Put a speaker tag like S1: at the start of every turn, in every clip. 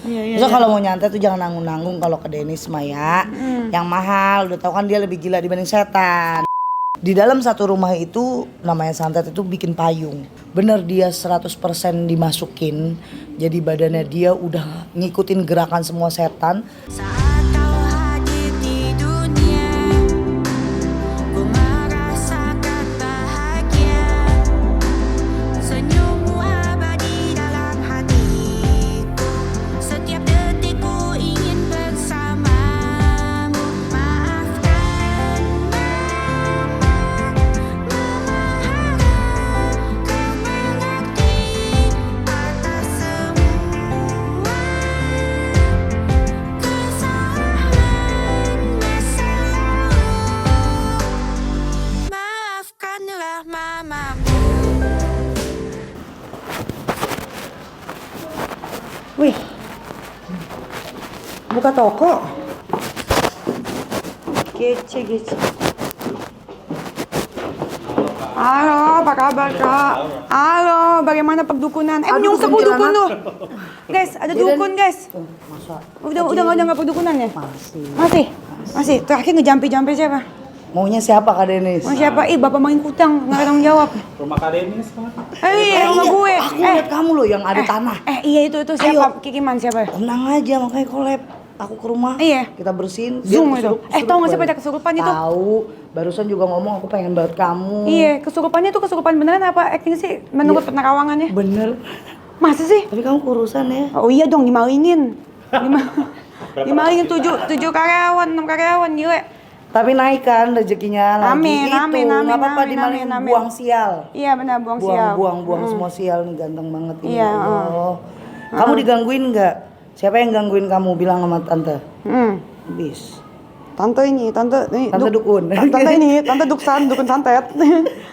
S1: Terus kalau mau nyantai tuh jangan nanggung-nanggung kalau ke Dennis mah ya. Yang mahal, udah tau kan dia lebih gila dibanding setan. Di dalam satu rumah itu namanya santet itu bikin payung. Bener dia 100% dimasukin. Jadi badannya dia udah ngikutin gerakan semua setan.
S2: Saat kau hadir di dunia, ku merasakan bahagia. Senyummu abadi dalam hatiku. Setiap detik ku ingin bersamamu. Maafkan mama, kau mengerti atas semua kesalahan masa lalu. Maafkanlah mamamu.
S3: Wih, buka toko. Gece. Halo, apa kabar Kak? Halo, bagaimana perdukunan?
S1: Aduh,
S3: Nyungsep
S1: kuntilanak.
S3: dukun tuh. Guys, ada dukun guys.
S1: Masa?
S3: Udah nggak perdukunan ya?
S1: Masih.
S3: Masih. Terakhir ngejampi siapa?
S1: Maunya siapa Kak Dennis?
S3: Mau siapa? Bapak main kutang, nggak tanggung jawab.
S4: Rumah Kak Denis kan?
S3: Rumah gue.
S1: Aku lihat kamu loh yang ada tanah.
S3: Iya itu siapa? Kikiman siapa?
S1: Tenang aja makanya collab. Aku ke rumah,
S3: Iya.
S1: kita bersihin.
S3: Zoom itu. Tahu nggak sih pada kesurupan itu?
S1: Tahu. Barusan juga ngomong aku pengen banget kamu.
S3: Iya, kesurupannya tuh kesurupan beneran apa acting sih menurut penerawangannya?
S1: Bener.
S3: Masa sih?
S1: Tapi kamu kurusan ya.
S3: Oh iya dong, dimalingin. Dimalingin 7 karyawan, 6 karyawan, gila.
S1: Tapi naik kan rezekinya lagi
S3: Amin,
S1: itu.
S3: amin,
S1: Nggak apa-apa
S3: amin,
S1: dimalingin,
S3: amin.
S1: buang sial.
S3: Iya benar, buang sial.
S1: Buang semua sial nih, ganteng banget ini.
S3: Iya,
S1: Allah. Kamu digangguin nggak? Siapa yang gangguin kamu? Bilang sama tante. Bis.
S3: Tante ini, tante
S1: dukun.
S3: tante dukun santet.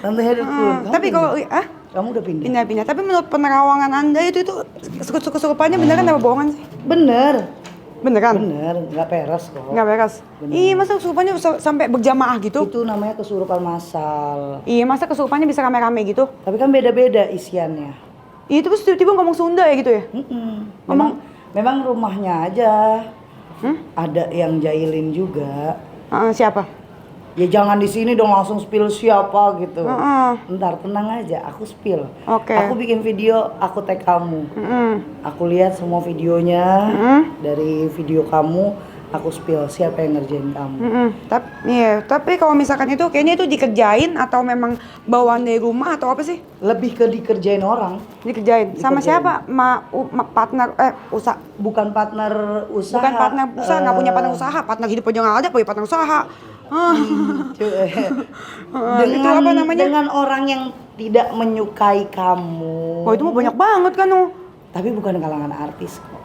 S1: Tante dukun.
S3: Tapi kalau
S1: Kamu udah pindah.
S3: pindah. Tapi menurut penerawangan Anda itu kesurupannya beneran apa bohongan sih?
S1: Bener.
S3: Beneran?
S1: Bener, nggak peres kok.
S3: Nggak beres. Iya, masa kesurupannya sampai berjamaah gitu?
S1: Itu namanya kesurupan massal.
S3: Iya, masa kesurupannya bisa rame-rame gitu?
S1: Tapi kan beda-beda isiannya.
S3: Iya, terus tiba-tiba ngomong Sunda ya gitu ya?
S1: Memang rumahnya aja. Ada yang jahilin juga.
S3: Siapa?
S1: Ya jangan di sini dong langsung spill siapa gitu. Ntar tenang aja, aku spill.
S3: Oke.
S1: Aku bikin video, aku tag kamu. Aku lihat semua videonya. Dari video kamu, aku spill siapa yang ngerjain kamu.
S3: Tapi kalau misalkan itu kayaknya itu dikerjain atau memang bawaan dari rumah atau apa sih?
S1: Lebih ke dikerjain orang.
S3: Dikerjain. Sama siapa? Partner usaha.
S1: Bukan partner usaha.
S3: Bukan partner usaha, nggak punya partner usaha. Partner hidup aja nggak ada, punya partner usaha. Itu apa namanya?
S1: Dengan orang yang tidak menyukai kamu.
S3: Oh itu mah banyak banget kan oh.
S1: Tapi bukan kalangan artis kok.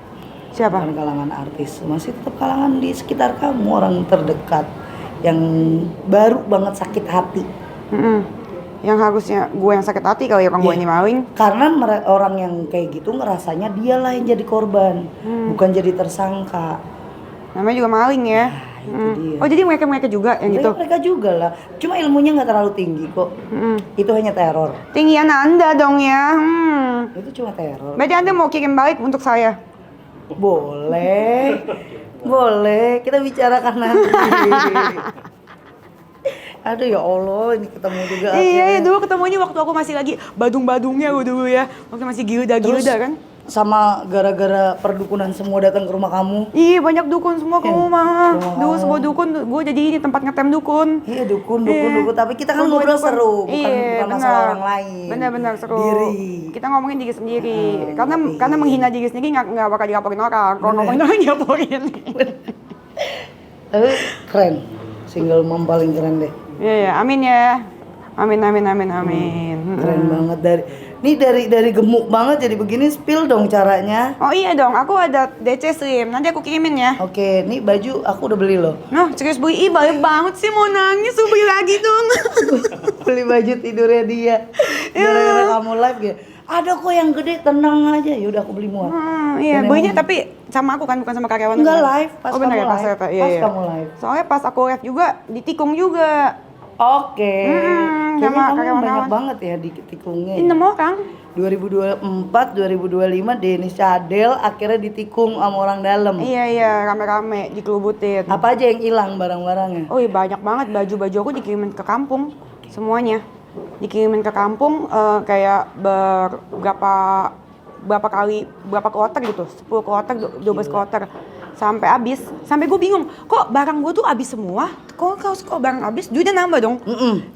S3: Siapa?
S1: Bukan kalangan artis, masih tetap kalangan di sekitar kamu, orang terdekat yang baru banget sakit hati.
S3: Yang harusnya gue yang sakit hati kali ya orang gue ini maling.
S1: Karena orang yang kayak gitu ngerasanya dialah yang jadi korban, bukan jadi tersangka.
S3: Namanya juga maling ya.
S1: Dia.
S3: Oh jadi mereka juga yang gitu?
S1: Mereka juga lah, cuma ilmunya nggak terlalu tinggi kok. Itu hanya teror.
S3: Tinggian Anda dong ya.
S1: Itu cuma teror.
S3: Berarti Anda mau kirim balik untuk saya?
S1: Boleh, boleh. Kita bicarakan nanti. Aduh ya Allah, ini ketemu juga.
S3: Iya, dulu ketemunya waktu aku masih lagi badung-badungnya dulu ya. Waktu masih gilda-gilda kan.
S1: Sama gara-gara perdukunan semua datang ke rumah kamu.
S3: Iya, banyak dukun semua ke rumah. Dulu semua dukun, gue jadi ini tempat ngetem dukun.
S1: Iya, dukun. Tapi kita kan ngobrol seru, bukan masalah orang lain.
S3: Benar-benar seru.
S1: Diri.
S3: Kita ngomongin diri sendiri. Karena menghina diri sendiri nggak bakal dilaporin orang. Kalau ngomongin orang dilaporin.
S1: Tapi keren. Single mom paling keren deh.
S3: Iya, amin ya. Amin.
S1: Keren banget dari gemuk banget jadi begini, spill dong caranya.
S3: Oh iya dong, aku ada DC Slim. Nanti aku kirimin ya.
S1: Oke, nih baju aku udah beli loh.
S3: Nah, serius beli? Ih, baik banget sih, mau nangis. Beli lagi dong.
S1: Beli baju tidurnya dia. Gara-gara kamu live gitu. Ada kok yang gede, tenang aja. Ya udah aku beli muat.
S3: Iya, belinya tapi sama aku kan, bukan sama karyawan.
S1: Enggak
S3: kan?
S1: live, pas
S3: oh,
S1: kamu
S3: bener ya,
S1: live.
S3: Pas
S1: Kamu live.
S3: Soalnya pas aku live juga ditikung juga.
S1: Oke.
S3: orang
S1: Kayaknya
S3: sama
S1: kamu banyak
S3: karyawan.
S1: banget ya di tikungnya.
S3: 6 orang.
S1: 2024, 2025 Denis Cadel akhirnya ditikung sama orang dalam.
S3: Iya, rame-rame dikelubutin.
S1: Apa aja yang hilang barang-barangnya?
S3: Oh iya banyak banget, baju-baju aku dikirimin ke kampung semuanya. Dikirimin ke kampung kayak berapa kali, berapa kloter gitu, 10 kloter, 12 kloter. Sampai habis, sampai gue bingung, kok barang gue tuh habis semua? Kok barang habis, duitnya nambah dong?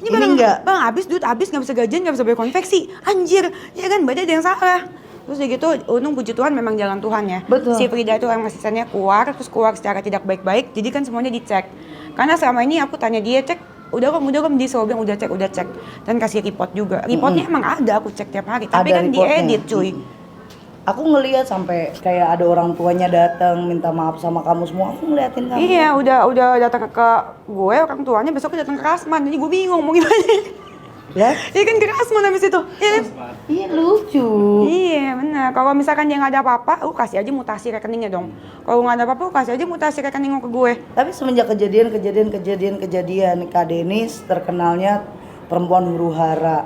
S3: Ini barang
S1: enggak.
S3: Bang habis, duit habis, nggak bisa gajian, nggak bisa bayar konveksi. Anjir, ya kan berarti ada yang salah. Terus udah gitu, untung puji Tuhan memang jalan Tuhan ya.
S1: Betul.
S3: Si Frida itu orang asistennya keluar, terus keluar secara tidak baik-baik, jadi kan semuanya dicek. Karena selama ini aku tanya dia, cek, udah kok dia selalu bilang udah cek. Dan kasih report juga. Reportnya emang ada, aku cek tiap hari, tapi
S1: Ada
S3: kan
S1: reportnya.
S3: diedit cuy.
S1: Aku ngelihat sampai kayak ada orang tuanya datang minta maaf sama kamu semua. Aku ngeliatin kamu.
S3: Iya, udah datang ke gue, orang tuanya besoknya datang ke Kasman, jadi gue bingung mau gimana.
S1: Ya?
S3: Iya kan ke Kasman habis itu. Iya kan?
S1: Iya lucu.
S3: Iya benar. Kalau misalkan dia nggak ada apa-apa, lu kasih aja mutasi rekeningnya dong. Kalau nggak ada apa-apa, lu kasih aja mutasi rekening ke gue.
S1: Tapi semenjak kejadian Kak Denis terkenalnya perempuan huru hara.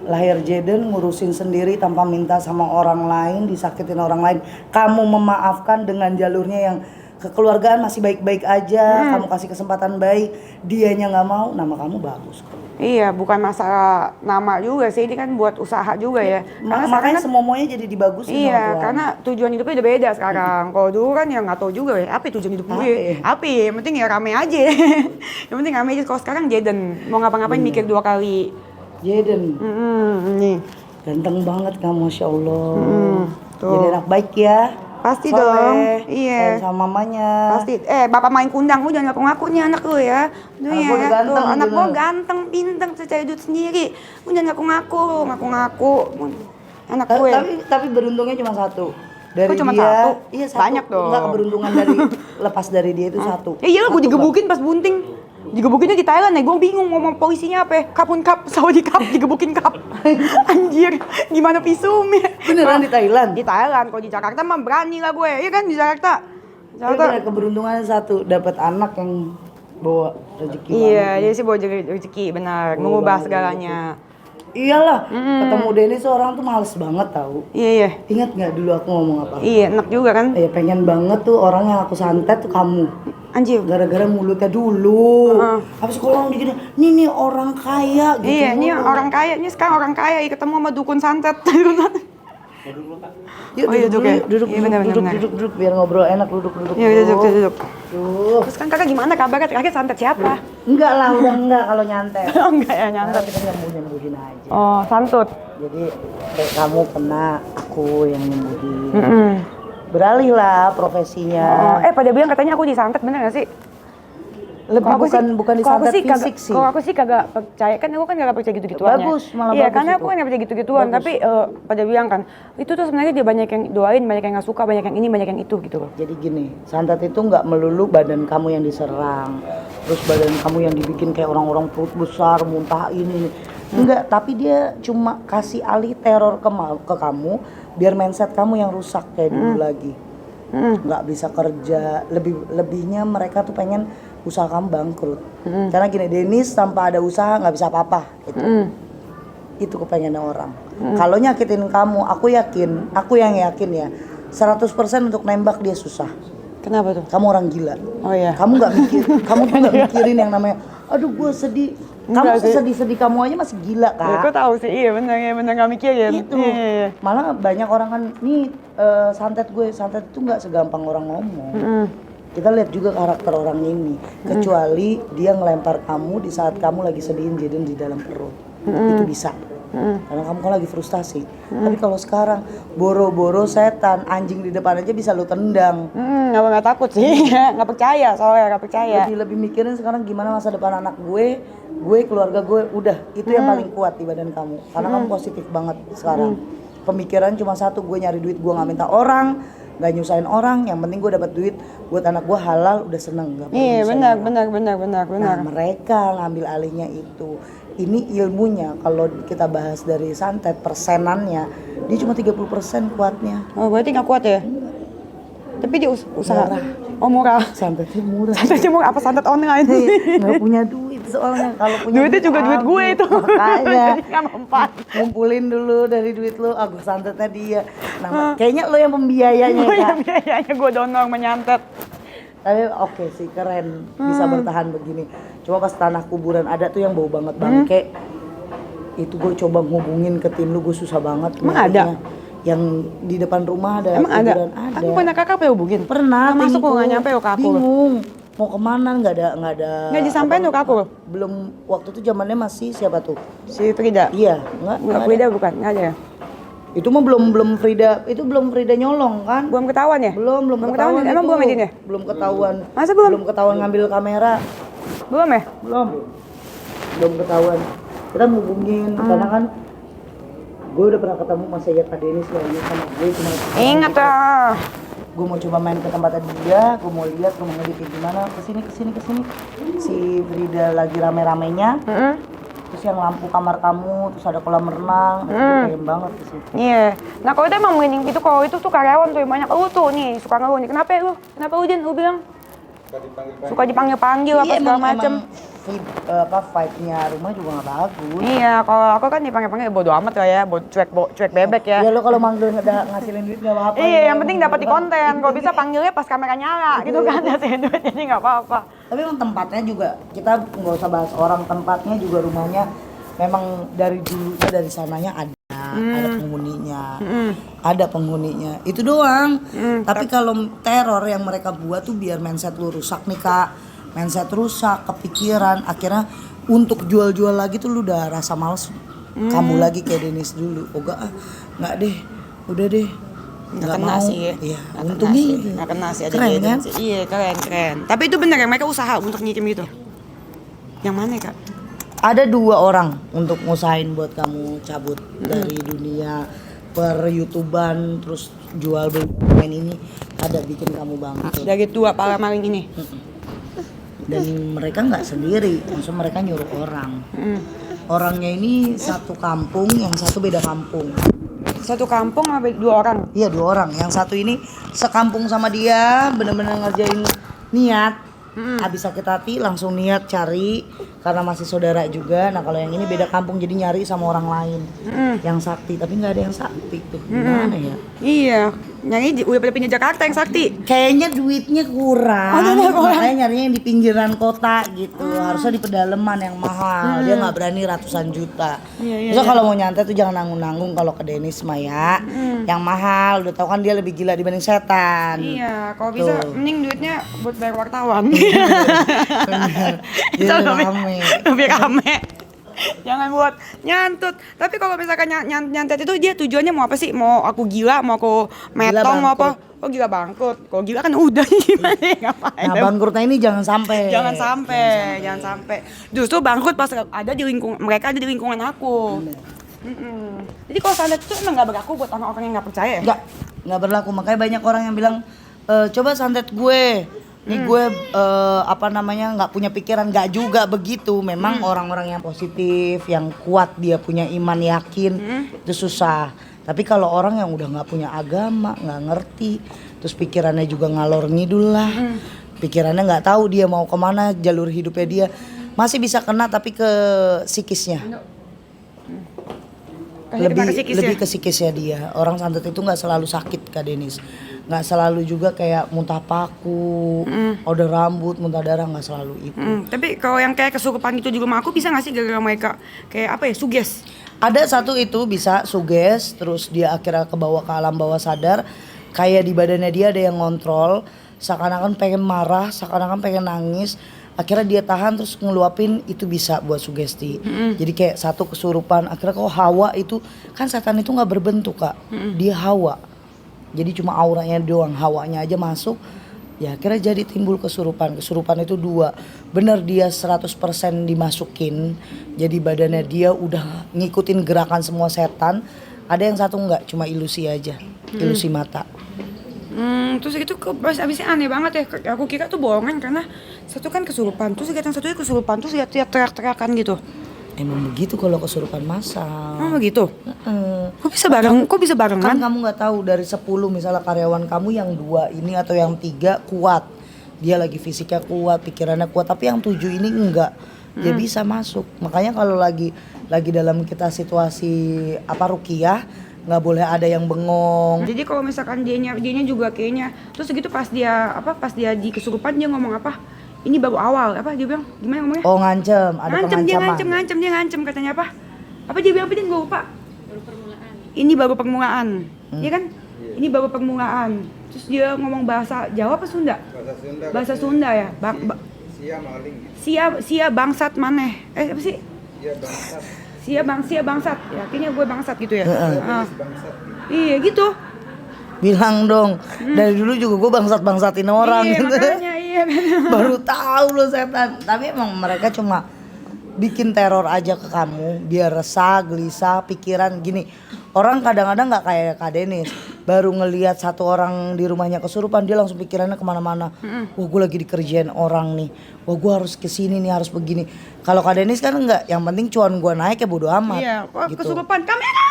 S1: Lahir Jaden ngurusin sendiri tanpa minta sama orang lain, disakitin orang lain. Kamu memaafkan dengan jalurnya yang kekeluargaan masih baik-baik aja. Kamu kasih kesempatan baik, dianya nggak mau, nama kamu bagus.
S3: Iya, bukan masalah nama juga sih, ini kan buat usaha juga ya. Karena
S1: Makanya
S3: sekarang kan-
S1: semuanya jadi dibagusin sama
S3: Iya,
S1: Tuhan.
S3: karena tujuan hidupnya udah beda sekarang. Kalau dulu kan ya nggak tahu juga ya, apa tujuan hidup gue? Apa? Yang penting ya rame aja. Yang penting rame aja. Kalau sekarang Jaden mau ngapa-ngapain mikir 2 kali.
S1: Jaden,
S3: Nih.
S1: ganteng banget kamu, Masya Allah.
S3: tuh.
S1: Jadi anak baik ya.
S3: Pasti
S1: Soleh,
S3: dong. Iya.
S1: sayang sama mamanya.
S3: Pasti. Bapak main kundang, lu jangan ngaku-ngaku nih anak lu ya. Tuh
S1: Anak
S3: ya,
S1: gua udah ganteng
S3: tuh, anak
S1: juga.
S3: gua ganteng, pinter, cari duit sendiri. Lu jangan ngaku-ngaku, ngaku-ngaku. Anak gue.
S1: Tapi beruntungnya cuma satu. Dari
S3: Kok cuma
S1: dia,
S3: satu?
S1: iya satu.
S3: Banyak dong.
S1: Enggak, keberuntungan dari lepas dari dia itu satu.
S3: Ya iyalah gue
S1: Satu,
S3: digebukin pas bunting. Digebukinnya di Thailand ya, gue bingung ngomong polisinya apa ya. Kapun kap, Saudi kap, digebukin kap. Anjir, gimana pisumnya.
S1: Beneran di Thailand?
S3: Di Thailand, kalau di Jakarta mah berani lah gue. Iya kan di Jakarta.
S1: Tapi bener, keberuntungannya satu, dapat anak yang bawa rezeki.
S3: Iya,
S1: banget.
S3: dia sih bawa rezeki, benar. Mengubah segalanya.
S1: Iyalah, ketemu Dennis orang tuh males banget tahu.
S3: Iya.
S1: Ingat nggak dulu aku ngomong apa?
S3: Iya, enak juga kan?
S1: Pengen banget tuh orang yang aku santet tuh kamu.
S3: Anjir.
S1: Gara-gara mulutnya dulu. Habis kalau orang dikira, nih orang kaya gitu.
S3: Iya, ini orang kaya. Ini sekarang orang kaya ketemu sama dukun santet.
S1: Yuk,
S3: Oh iya,
S1: duduk,
S3: duduk ya?
S1: duduk,
S3: Iya, benar.
S1: duduk, biar ngobrol enak, duduk.
S3: Ya udah duduk.
S1: Tuh.
S3: Terus kan kakak gimana kabarnya? Kakak santet siapa?
S1: Enggak lah, udah enggak kalau nyantet.
S3: Oh enggak ya
S1: Karena
S3: nyantet.
S1: kita nyembuhin aja.
S3: Oh, santut.
S1: Jadi kayak kamu kena, aku yang nyembuhin. Beralih lah profesinya.
S3: Oh, pada bilang katanya aku disantet, bener gak sih?
S1: Lebih bukan disantet fisik sih.
S3: Kalau aku sih kagak percaya, kan aku kan gak percaya gitu-gituan ya.
S1: Bagus, malah
S3: iya,
S1: bagus
S3: karena
S1: itu.
S3: aku kan gak percaya gitu-gituan, tapi pada bilang kan, itu tuh sebenarnya dia banyak yang doain, banyak yang gak suka, banyak yang ini, banyak yang itu gitu loh.
S1: Jadi gini, santet itu nggak melulu badan kamu yang diserang, terus badan kamu yang dibikin kayak orang-orang perut besar, muntah ini. Enggak, tapi dia cuma kasih alih teror ke kamu, biar mindset kamu yang rusak kayak dulu lagi. Nggak bisa kerja, lebihnya mereka tuh pengen usaha kamu bangkrut. Karena gini, Dennis tanpa ada usaha nggak bisa apa-apa. Itu kepengennya orang. Kalau nyakitin kamu, aku yang yakin ya, 100% untuk nembak dia susah.
S3: Kenapa tuh?
S1: Kamu orang gila.
S3: Oh iya.
S1: Kamu nggak nggak mikirin yang namanya, aduh gue sedih. Kamu
S3: Enggak sih.
S1: sesedih kamu aja masih gila
S3: Ya, aku
S1: kak.
S3: tahu sih, iya bener gak mikirin.
S1: Itu.
S3: Iya.
S1: Malah banyak orang kan, nih santet itu nggak segampang orang ngomong. Kita lihat juga karakter orang ini. Kecuali dia ngelempar kamu di saat kamu lagi sedihin Jaden di dalam perut. Itu bisa. Karena kamu kan lagi frustasi. Tapi kalau sekarang boro-boro setan, anjing di depan aja bisa lu tendang.
S3: Nggak takut sih, nggak percaya soalnya nggak percaya.
S1: Lebih mikirin sekarang gimana masa depan anak gue, keluarga gue, udah itu yang paling kuat di badan kamu. Karena kamu positif banget sekarang. Pemikiran cuma satu, gue nyari duit, gue nggak minta orang, nggak nyusahin orang. Yang penting gue dapat duit buat anak gue halal, udah seneng. Gak perlu
S3: Iya
S1: nyusahin
S3: benar.
S1: orang. Nah mereka ngambil alihnya itu. Ini ilmunya kalau kita bahas dari santet persenannya, dia cuma 30% kuatnya.
S3: Oh berarti nggak kuat ya? Tapi dia usaha.
S1: Murah.
S3: Oh murah.
S1: Santetnya murah.
S3: Santetnya murah apa santet online?
S1: Nggak punya duit soalnya kalau punya
S3: Duitnya juga duit gue
S1: habis.
S3: itu.
S1: Makanya
S3: Jadi nggak mempan.
S1: ngumpulin dulu dari duit lu, aku santetnya dia. Nah, kayaknya lo yang pembiayanya
S3: Oh ya
S1: Kak.
S3: biayanya gue donor menyantet.
S1: Tapi oke sih, keren bisa bertahan begini. Cuma pas tanah kuburan ada tuh yang bau banget bangke. Itu gue coba ngubungin ke tim lu, gue susah banget.
S3: Emang
S1: nyarinya. Yang di depan rumah ada
S3: Emang ada?
S1: kuburan ada.
S3: Aku pernah kakak hubungin.
S1: Pernah.
S3: Nggak masuk
S1: timku.
S3: kok, nggak nyampe ke aku.
S1: Bingung. Mau kemana? Nggak ada.
S3: Nggak disampaikan ke aku.
S1: Belum, waktu itu zamannya masih siapa tuh?
S3: Si Frida.
S1: Iya,
S3: Nggak
S1: nggak ada.
S3: Frida bukan, nggak ada ya?
S1: Itu mah belum Frida, itu belum Frida nyolong kan?
S3: Belum ketahuan ya?
S1: Belum
S3: ketahuan.
S1: ketahuan.
S3: Emang
S1: itu.
S3: belum editnya?
S1: Belum ketahuan.
S3: Masa belum?
S1: Belum ketahuan ngambil kamera.
S3: Belum ya?
S1: Belum ketahuan. Kita hubungin karena kan gue udah pernah ketemu sama saya Kak Denis lagi sama gue cuma
S3: Ingat ah.
S1: gue mau coba main ke tempatnya dia, gue mau lihat rumahnya dia kayak gimana, kesini si Frida lagi rame-ramenya, terus yang lampu kamar kamu, terus ada kolam renang, gue pengen banget ke situ.
S3: Iya. Nah kalau itu emang mending gitu, kalau itu tuh karyawan tuh yang banyak. Lu tuh nih suka ngeluh nih. Kenapa lu? Kenapa lu Jen? Lu bilang suka dipanggil-panggil apa segala macem.
S1: Vibe-nya rumah juga gak bagus.
S3: Iya, kalau aku kan dipanggil-panggil bodo amat lah ya, cuek bebek ya.
S1: Ya lo kalau manggil nggak ngasilin duit gak apa-apa.
S3: Iya, yang penting dapat di konten. Kalau bisa panggilnya pas kamera nyala gitu kan, hasilin duit jadi nggak apa-apa.
S1: Tapi emang tempatnya juga, kita nggak usah bahas orang, tempatnya juga rumahnya memang dari dulunya dari sananya ada ada penghuninya itu doang. Tapi kalau teror yang mereka buat tuh biar mindset lu rusak nih Kak, mindset rusak, kepikiran, akhirnya untuk jual-jual lagi tuh lu udah rasa males kamu lagi kayak Denis dulu. Oh nggak deh, udah deh.
S3: Nggak kena
S1: mau.
S3: sih ya.
S1: Iya,
S3: Nggak
S1: untungnya
S3: kena sih.
S1: itu.
S3: Nggak kena sih, ada
S1: Keren
S3: dia
S1: kan?
S3: sih. Iya, keren. Tapi itu bener ya, mereka usaha untuk nyitim gitu. Yang mana Kak?
S1: Ada 2 orang untuk ngusahain buat kamu cabut dari dunia per YouTubean, terus jual beli main ini, ada bikin kamu bangkrut.
S3: Dari 2 para maling ini.
S1: Dan mereka nggak sendiri, maksudnya mereka nyuruh orang. Orangnya ini satu kampung, yang satu beda kampung.
S3: Satu kampung sama 2 orang.
S1: Iya 2 orang, yang satu ini sekampung sama dia, bener-bener ngerjain niat. Abis sakit hati langsung niat cari karena masih saudara juga. Nah kalau yang ini beda kampung jadi nyari sama orang lain yang sakti, tapi nggak ada yang sakti tuh. Gimana ya?
S3: Iya, nyari udah pada pindah Jakarta yang sakti.
S1: Kayaknya duitnya kurang, makanya nyarinya yang di pinggiran kota gitu. Harusnya di pedalaman yang mahal. Dia nggak berani ratusan juta.
S3: Iya,
S1: Terus kalau mau nyantai tuh jangan nanggung-nanggung kalau ke Denis mah ya. Yang mahal, udah tau kan dia lebih gila dibanding setan.
S3: Iya, kalau bisa
S1: Tuh.
S3: mending duitnya buat bayar wartawan.
S1: Bener. Jadi rame.
S3: Lebih rame. Jangan buat nyantut. Tapi kalau misalkan nyantet itu dia tujuannya mau apa sih? Mau aku gila, mau aku metong, mau apa? Oh gila bangkrut. Kalau gila kan udah gimana ya, ngapain?
S1: Nah bangkrutnya ini jangan sampai.
S3: Jangan sampai. Justru bangkrut pas ada di lingkungan mereka, ada di lingkungan aku. Jadi kalau santet itu emang nggak berlaku buat orang-orang yang nggak percaya.
S1: Nggak berlaku. Makanya banyak orang yang bilang coba santet gue. Nih gue nggak punya pikiran, nggak juga begitu. Memang orang-orang yang positif, yang kuat dia punya iman yakin itu susah. Tapi kalau orang yang udah nggak punya agama, nggak ngerti, terus pikirannya juga ngalor ngidul lah, pikirannya nggak tahu dia mau kemana, jalur hidupnya dia masih bisa kena tapi ke psikisnya. Lebih ke psikisnya dia. Orang santet itu nggak selalu sakit Kak Denis, nggak selalu juga kayak muntah paku, order rambut, muntah darah, nggak selalu itu.
S3: Tapi kalau yang kayak kesurupan itu juga sama aku bisa nggak sih gara-gara mereka kayak apa ya, suges?
S1: Ada satu itu bisa suges, terus dia akhirnya kebawa ke alam bawah sadar, kayak di badannya dia ada yang ngontrol, seakan-akan pengen marah, seakan-akan pengen nangis. Akhirnya dia tahan terus ngeluapin, itu bisa buat sugesti. Jadi kayak satu kesurupan, akhirnya kok hawa itu kan setan itu nggak berbentuk Kak, dia hawa. Jadi cuma auranya doang, hawanya aja masuk. Ya akhirnya jadi timbul kesurupan. Kesurupan itu 2. Bener dia 100% dimasukin. Jadi badannya dia udah ngikutin gerakan semua setan. Ada yang satu enggak, cuma ilusi aja. Ilusi mata.
S3: Terus itu abisnya aneh banget ya. Aku kira tuh bohongan karena satu kan kesurupan, terus lihat yang satunya kesurupan, terus lihat teriak-teriakan gitu.
S1: Emang begitu kalau kesurupan massal.
S3: Oh begitu? Kok bisa barengan?
S1: Kan kamu nggak tahu dari 10 misalnya karyawan kamu yang 2 ini atau yang 3 kuat. Dia lagi fisiknya kuat, pikirannya kuat, tapi yang 7 ini enggak. dia bisa masuk. Makanya kalau lagi dalam kita situasi ruqyah, nggak boleh ada yang bengong.
S3: Jadi kalau misalkan dianya juga kayaknya terus segitu pas dia di kesurupan dia ngomong apa? Ini baru awal, apa dia bilang? Gimana ngomongnya?
S1: Oh, ngancem, ada pengancaman.
S3: Dia ngancem katanya apa? Apa dia bilang? Apa dia gue lupa. Ini baru permulaan. Iya kan? Ini baru permulaan. Terus dia ngomong bahasa Jawa apa Sunda? Bahasa Sunda ya.
S4: Sia maling.
S3: Sia bangsat maneh. Apa sih?
S4: Sia bangsat.
S3: Sia bangsat. Ya, kayaknya gue bangsat gitu ya.
S4: Bangsat.
S3: Iya gitu.
S1: Bilang dong, dari dulu juga gue bangsat-bangsatin orang
S3: Iya,
S1: gitu.
S3: makanya iya.
S1: Baru tahu lo setan. Tapi emang mereka cuma bikin teror aja ke kamu biar resah, gelisah, pikiran gini. Orang kadang-kadang nggak kayak Kak Denis, baru ngelihat satu orang di rumahnya kesurupan dia langsung pikirannya kemana-mana. Wah, gue lagi dikerjain orang nih. Wah, gue harus kesini nih, harus begini. Kalau Kak Denis kan enggak, yang penting cuan gue naik ya bodo amat.
S3: Iya, wah,
S1: gitu.
S3: kesurupan kamera.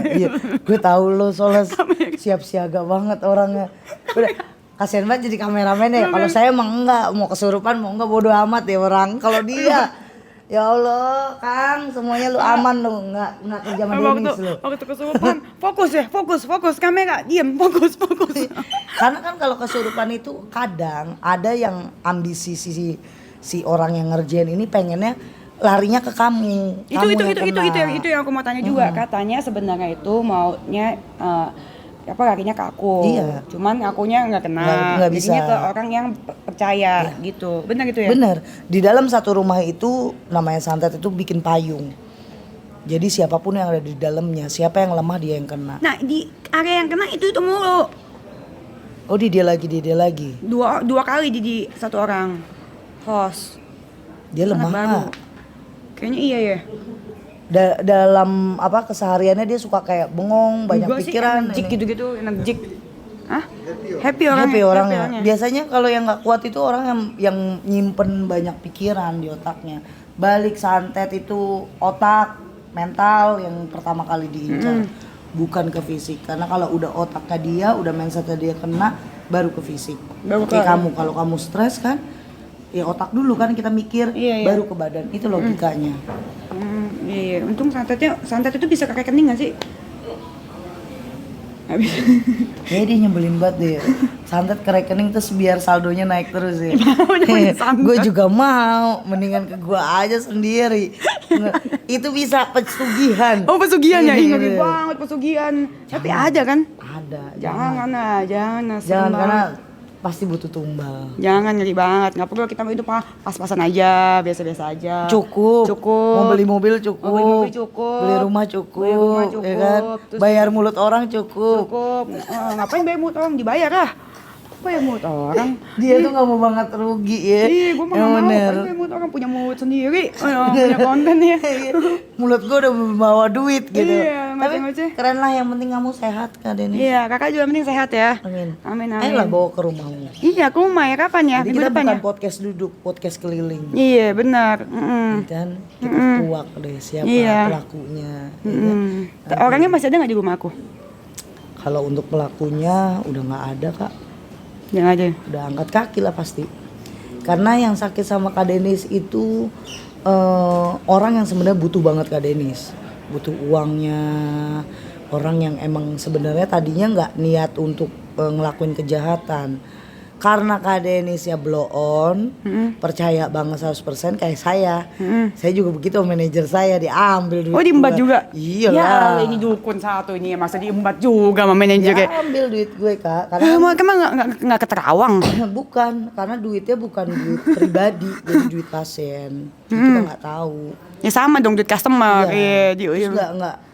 S1: Iya, gue tahu lo soalnya siap siaga banget orangnya. Udah, kasian banget jadi kameramen ya. Kalau saya emang enggak, mau kesurupan mau enggak bodo amat ya orang. Kalau dia, ya Allah, Kang, semuanya lu aman lu, enggak kerja sama Denis lu.
S3: Waktu kesurupan, fokus kamera, diem, fokus.
S1: Karena kan kalau kesurupan itu kadang ada yang ambisi si orang yang ngerjain ini pengennya larinya ke kamu.
S3: Itu yang aku mau tanya juga. Katanya sebenarnya itu maunya larinya ke aku.
S1: Iya.
S3: Cuman akunya nggak kena.
S1: Nggak bisa.
S3: Jadinya ke orang yang percaya gitu. Benar gitu ya?
S1: Bener. Di dalam satu rumah itu namanya santet itu bikin payung. Jadi siapapun yang ada di dalamnya, siapa yang lemah dia yang kena.
S3: Nah, di area yang kena itu mulu.
S1: Oh, dia lagi.
S3: Dua kali di satu orang. Host.
S1: Dia lemah
S3: Baru.
S1: nggak?
S3: Kayaknya iya ya.
S1: Dalam kesehariannya dia suka kayak bengong, banyak
S3: Gua sih
S1: pikiran.
S3: energik
S1: ini.
S3: gitu-gitu, energik. Hah? Happy
S1: Happy
S3: orangnya.
S1: orangnya. Biasanya kalau yang nggak kuat itu orang yang nyimpen banyak pikiran di otaknya. Balik santet itu otak, mental yang pertama kali diincar, bukan ke fisik. Karena kalau udah otaknya dia, udah mindsetnya dia kena, baru ke fisik. Kayak kamu, kalau kamu stres kan, ya otak dulu kan kita mikir,
S3: Iya.
S1: baru ke badan. Itu logikanya.
S3: Iya. Untung santet itu bisa ke rekening nggak sih? Nggak bisa.
S1: Kayaknya dia nyebelin banget deh. Santet ke rekening terus biar saldonya naik terus ya. Gue juga mau, mendingan ke gue aja sendiri. Itu bisa pesugihan.
S3: Oh, pesugihan ya,
S1: Iya.
S3: ngeri banget pesugihan. Tapi ada kan?
S1: Ada.
S3: Jangan
S1: Jangan
S3: serem
S1: karena
S3: banget.
S1: pasti butuh tumbal.
S3: Jangan, ngeri banget. Nggak perlu kita itu pas-pasan aja, biasa-biasa aja.
S1: Cukup.
S3: Cukup.
S1: Mau beli mobil cukup.
S3: Mau beli mobil cukup.
S1: Beli rumah cukup.
S3: Beli rumah cukup.
S1: Ya kan?
S3: Terus
S1: Bayar mulut orang cukup.
S3: Cukup. Ngapain bayar mulut orang? Dibayar lah. Bayar mulut orang.
S1: Dia tuh nggak mau banget rugi ya.
S3: Iya, gue mah
S1: Yang
S3: nggak mau.
S1: bener.
S3: Bayar mulut orang punya mulut sendiri. Punya konten ya.
S1: Mulut gue udah bawa duit gitu.
S3: Iya,
S1: Tapi
S3: ngoceh-ngoceh.
S1: keren lah, yang penting kamu sehat Kak Denis.
S3: Iya, kakak juga penting sehat ya.
S1: Amin.
S3: Amin.
S1: Ayolah bawa ke rumahmu.
S3: Iya, aku rumah ya kapan ya?
S1: Jadi
S3: Minggu
S1: kita
S3: depan
S1: bukan
S3: ya?
S1: podcast duduk, podcast keliling.
S3: Iya, benar.
S1: Dan kita kuak deh siapa
S3: Iya.
S1: pelakunya. ya kan?
S3: Orangnya masih ada nggak di rumah aku?
S1: Kalau untuk pelakunya udah nggak ada Kak.
S3: Yang ada.
S1: Udah angkat kaki lah pasti. Karena yang sakit sama Kak Denis itu orang yang sebenarnya butuh banget Kak Denis. Butuh uangnya. Orang yang emang sebenarnya tadinya nggak niat untuk ngelakuin kejahatan. Karena Kak Denis ya blow on, percaya banget 100% kayak saya. Saya juga begitu, manajer saya diambil duit.
S3: Oh, diembat
S1: gua.
S3: juga?
S1: Iya
S3: Ya,
S1: lah.
S3: ini dukun satu ini masa diembat juga sama manajer ya.
S1: Diambil duit gue Kak. Karena
S3: Emang nggak ke Terawang?
S1: bukan, karena duitnya bukan duit pribadi, jadi duit pasien. Jadi kita nggak tahu.
S3: Ya sama dong duit customer.
S1: Terus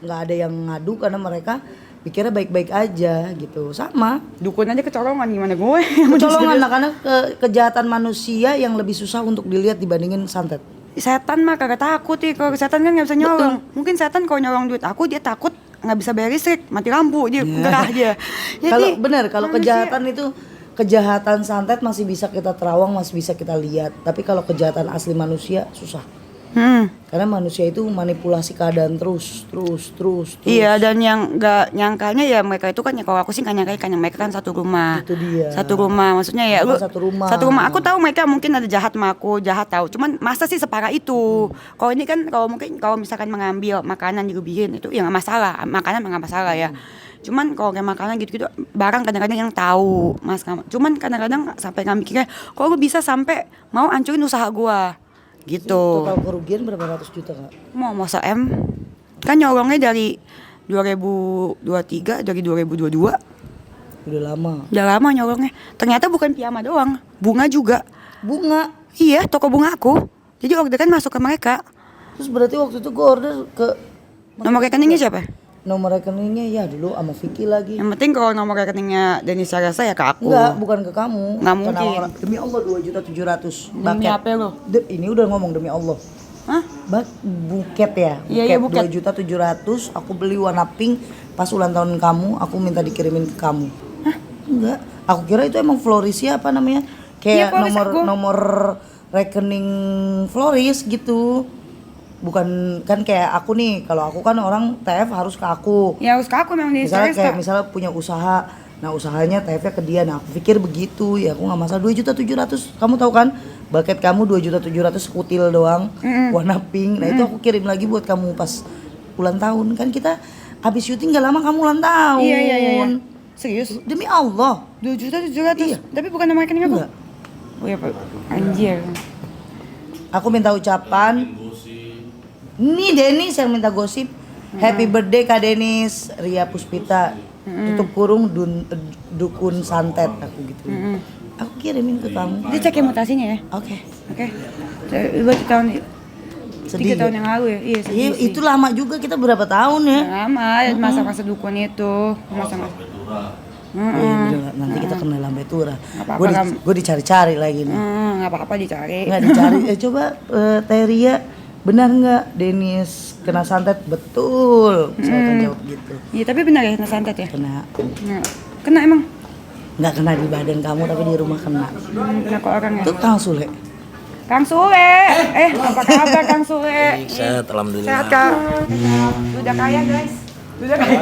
S1: nggak ada yang ngadu karena mereka pikirnya baik-baik aja gitu. Sama.
S3: Dukun aja kecolongan gimana gue?
S1: Kecolongan lah, karena kejahatan manusia yang lebih susah untuk dilihat dibandingin santet.
S3: Setan mah kagak takut ya, kalau setan kan nggak bisa nyolong. Mungkin setan kalau nyolong duit aku dia takut nggak bisa bayar listrik, mati lampu dia gerah dia.
S1: Kalau benar, kalau kejahatan itu kejahatan santet masih bisa kita terawang, masih bisa kita lihat. Tapi kalau kejahatan asli manusia susah. Karena manusia itu manipulasi keadaan terus.
S3: Iya, dan yang nggak nyangkanya ya mereka itu kan ya, kalau aku sih nggak nyangka kan mereka kan satu rumah.
S1: Itu dia.
S3: Satu rumah, maksudnya ya
S1: Bukan
S3: lu
S1: satu rumah.
S3: Satu rumah. Aku tahu mereka mungkin ada jahat sama aku, jahat tahu. Cuman masa sih separah itu? Kalau ini kan kalau misalkan mengambil makanan dilebihin itu ya nggak masalah. Makanan nggak masalah ya. Cuman kalau kayak makanan gitu-gitu barang kadang-kadang yang tahu, Mas. Cuman kadang-kadang sampai nggak mikirnya, kok lu bisa sampai mau hancurin usaha gua. Gitu.
S1: Total kerugian berapa ratus juta Kak?
S3: Mau M kan nyolongnya dari 2023, dari 2022
S1: Udah lama.
S3: udah lama nyolongnya. Ternyata bukan piyama doang, bunga juga.
S1: Bunga.
S3: Iya, toko bunga aku. Jadi orderan masuk ke mereka.
S1: Terus berarti waktu itu gue order ke
S3: Nomor rekeningnya siapa?
S1: nomor rekeningnya ya dulu sama Vicky lagi.
S3: Yang penting kalau nomor rekeningnya Denis Sarasa ya ke aku.
S1: Enggak, bukan ke kamu.
S3: Nggak
S1: Karena
S3: mungkin.
S1: demi Allah 2.700.000
S3: Demi apa lo?
S1: Ini udah ngomong demi Allah.
S3: Hah?
S1: Buket ya.
S3: Iya, buket.
S1: 2.700.000 aku beli warna pink pas ulang tahun kamu, aku minta dikirimin ke kamu.
S3: Hah?
S1: Enggak. Aku kira itu emang Florisia apa namanya?
S3: Iya,
S1: Kayak
S3: Floris
S1: nomor rekening Floris gitu. Bukan kan kayak aku nih, kalau aku kan orang TF harus ke aku.
S3: Ya harus ke aku memang Denis
S1: Misalnya kayak
S3: Sarasa.
S1: punya usaha, nah usahanya TF-nya ke dia. Nah aku pikir begitu, ya aku nggak masalah 2.700.000. Kamu tahu kan, bucket kamu 2.700.000 kutil doang, warna pink. Nah itu aku kirim lagi buat kamu pas ulang tahun. Kan kita habis syuting nggak lama kamu ulang tahun.
S3: Iya. Serius?
S1: Demi Allah.
S3: 2.700.000.
S1: Iya.
S3: Tapi bukan nomor rekening aku.
S1: Enggak.
S3: Oh iya, Pak. Anjir.
S1: Aku minta ucapan. Nih Denis yang minta gosip. Happy birthday Kak Denis, Ria Puspita. Tutup kurung dukun santet aku gitu. Aku kirimin ke kamu.
S3: Dia cek yang mutasinya ya.
S1: Oke.
S3: Oke. Berarti tahun 3
S1: Sedih.
S3: tahun yang lalu ya. Iya, sedih
S1: Iya,
S3: sih.
S1: itu lama juga, kita berapa tahun ya?
S3: Udah lama masa-masa dukun itu. Masa-masa.
S1: Oh iya bener, nanti kita kena lambe tura.
S3: apa-apa,
S1: Gue dicari-cari lagi nih.
S3: Nggak apa-apa dicari.
S1: Nggak dicari. Coba Teh Ria, benar nggak Denis kena santet? Betul. Saya akan jawab gitu.
S3: Iya, tapi benar ya kena santet ya?
S1: Kena.
S3: Kena emang.
S1: Nggak kena di badan kamu tapi di rumah kena.
S3: Kena ke orang ya.
S1: Itu Kang Sule.
S3: Kang Sule. Apa kabar Kang Sule?
S5: Sehat, alhamdulillah.
S3: Sehat Kang. Udah kaya guys. Udah kaya.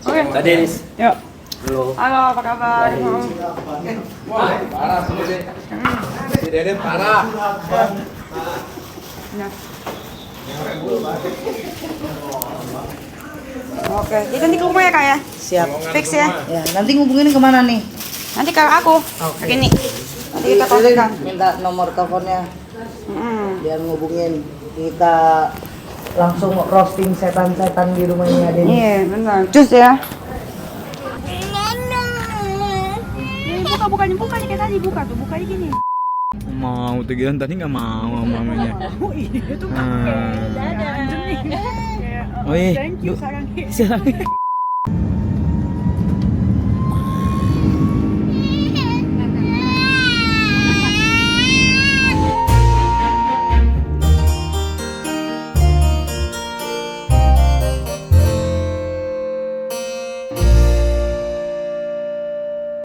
S3: Oke.
S5: Kak Denis.
S3: Yuk.
S5: Halo.
S3: Halo, apa kabar?
S4: Parah sih Dede. Si Dede parah.
S3: Nah. Oke, jadi nanti ke rumah ya kak ya?
S1: Siap.
S3: Fix ya?
S1: Ya, nanti ngubungin kemana nih?
S3: Nanti ke aku.
S1: Oke.
S3: Gini. Nanti kita kontak.
S1: Minta nomor teleponnya biar ngubungin. Kita langsung roasting setan-setan di rumahnya Denis.
S3: Iya, benar. Cus ya. Buka kayak tadi, buka tuh, buka gini.
S4: Mau tuh Gilan tadi nggak mau mamanya.
S3: Oh iya, itu
S4: Ah.
S3: dadah.
S4: Oh iya.
S3: Thank you, sarang.